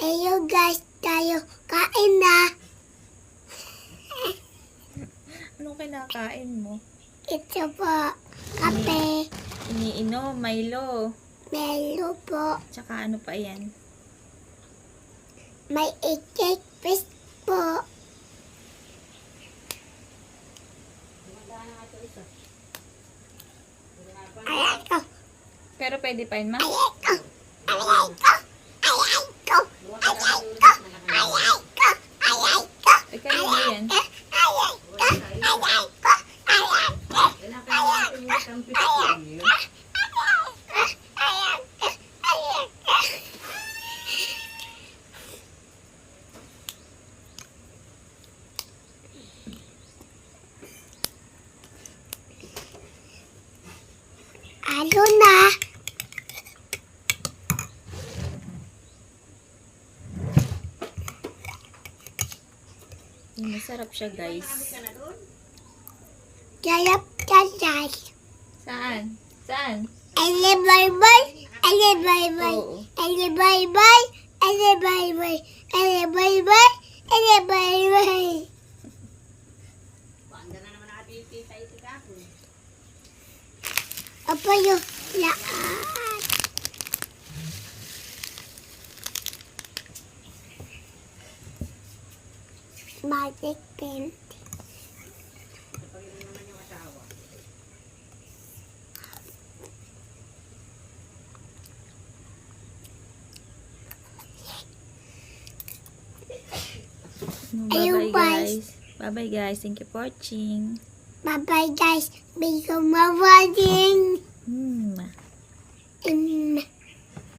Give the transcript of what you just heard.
Ayun guys, tayo kain na. Anong kinakain mo? Ito po, kape, Iniinom, Milo. melo po, Tsaka ano pa yan? may cake fish po. Ayan ko, Pero pwede pa yun, ma? ayan ko, ayan ko, ayan ko, ayan ko, ayan ko, ayan ko, Ay, kanina yan. ayan ko, ayan ko, ayan ko, ano na? Masarap siya, guys. Galap ka guys. Saan? Saan? Ale bye bye, ale bye bye, Oo. ale bye bye, ale bye bye, ale bye bye, ale bye bye. Apa yung lahat? Magic pen. Ayun, Bye-bye, guys. guys. Bye-bye, guys. Thank you for watching. Bye bye guys. Bigyan mo